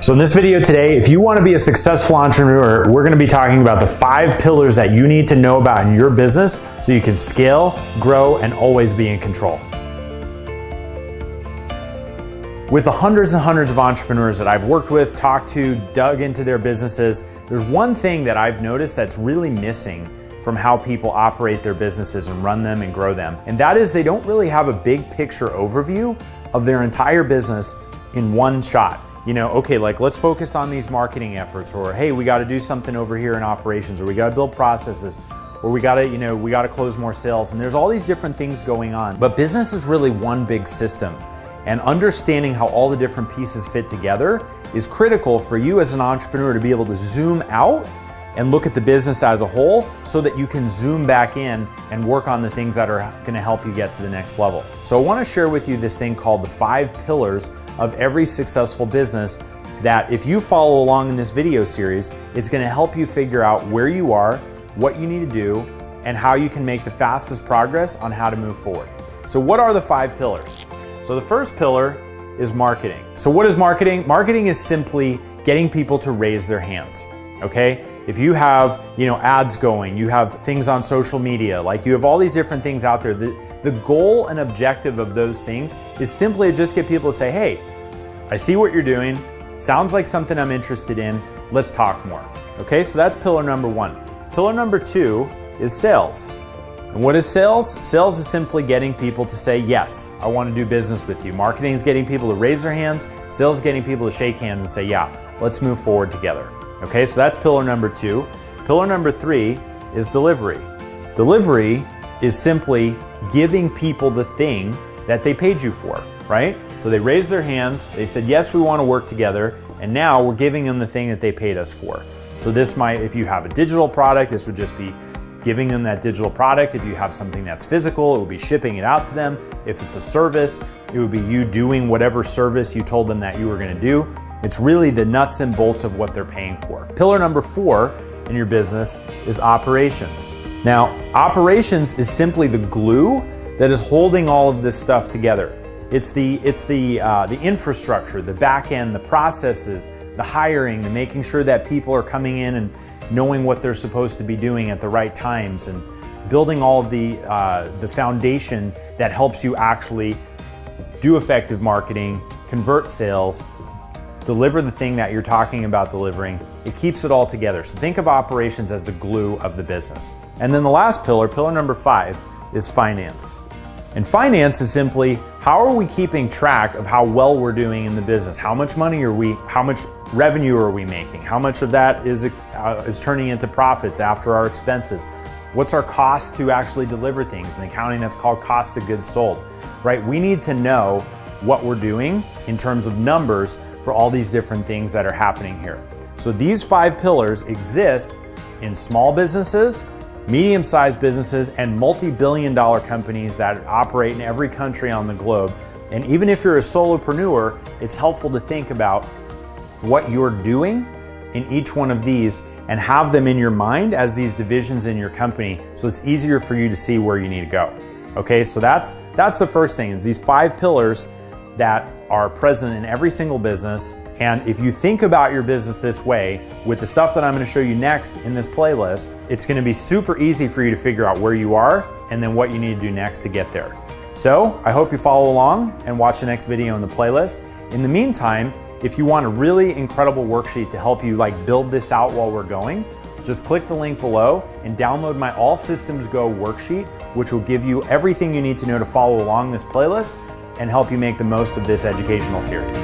So in this video today, if you want to be a successful entrepreneur, we're going to be talking about the 5 pillars that you need to know about in your business so you can scale, grow, and always be in control. With the hundreds and hundreds of entrepreneurs that I've worked with, talked to, dug into their businesses, there's one thing that I've noticed that's really missing from how people operate their businesses and run them and grow them. And that is they don't really have a big picture overview of their entire business in one shot. You know, okay, like let's focus on these marketing efforts, or hey, we got to do something over here in operations, or we got to build processes, or we got to close more sales. And there's all these different things going on. But business is really one big system. And understanding how all the different pieces fit together is critical for you as an entrepreneur to be able to zoom out and look at the business as a whole so that you can zoom back in and work on the things that are going to help you get to the next level. So I want to share with you this thing called the 5 pillars of every successful business that if you follow along in this video series, it's going to help you figure out where you are, what you need to do, and how you can make the fastest progress on how to move forward. So what are the 5 pillars? So the first pillar is marketing. So what is marketing? Marketing is simply getting people to raise their hands. Okay? If you have, ads going, you have things on social media, like you have all these different things out there, the goal and objective of those things is simply to just get people to say, hey, I see what you're doing, sounds like something I'm interested in, let's talk more. Okay, so that's pillar number 1. Pillar number 2 is sales. And what is sales? Sales is simply getting people to say, yes, I want to do business with you. Marketing is getting people to raise their hands. Sales is getting people to shake hands and say, yeah, let's move forward together. Okay, so that's pillar number 2. Pillar number 3 is delivery. Delivery is simply giving people the thing that they paid you for, right? So they raised their hands, they said, yes, we want to work together, and now we're giving them the thing that they paid us for. So this might, if you have a digital product, this would just be giving them that digital product. If you have something that's physical, it would be shipping it out to them. If it's a service, it would be you doing whatever service you told them that you were going to do. It's really the nuts and bolts of what they're paying for. Pillar number 4 in your business is operations. Now, operations is simply the glue that is holding all of this stuff together. It's the infrastructure, the back end, the processes, the hiring, the making sure that people are coming in and knowing what they're supposed to be doing at the right times, and building all of the foundation that helps you actually do effective marketing, convert sales, deliver the thing that you're talking about delivering. It keeps it all together. So think of operations as the glue of the business. And then the last pillar, pillar number 5, is finance. And finance is simply, how are we keeping track of how well we're doing in the business? How much money how much revenue are we making? How much of that is turning into profits after our expenses? What's our cost to actually deliver things? In accounting, that's called cost of goods sold, right? We need to know what we're doing in terms of numbers for all these different things that are happening here. So these 5 pillars exist in small businesses, medium-sized businesses, and multi-billion-dollar companies that operate in every country on the globe. And even if you're a solopreneur, it's helpful to think about what you're doing in each one of these and have them in your mind as these divisions in your company, so it's easier for you to see where you need to go. Okay, so that's the first thing, is these 5 pillars that are present in every single business. And if you think about your business this way, with the stuff that I'm going to show you next in this playlist, it's going to be super easy for you to figure out where you are and then what you need to do next to get there. So I hope you follow along and watch the next video in the playlist. In the meantime, if you want a really incredible worksheet to help you build this out while we're going, just click the link below and download my All Systems Go worksheet, which will give you everything you need to know to follow along this playlist and help you make the most of this educational series.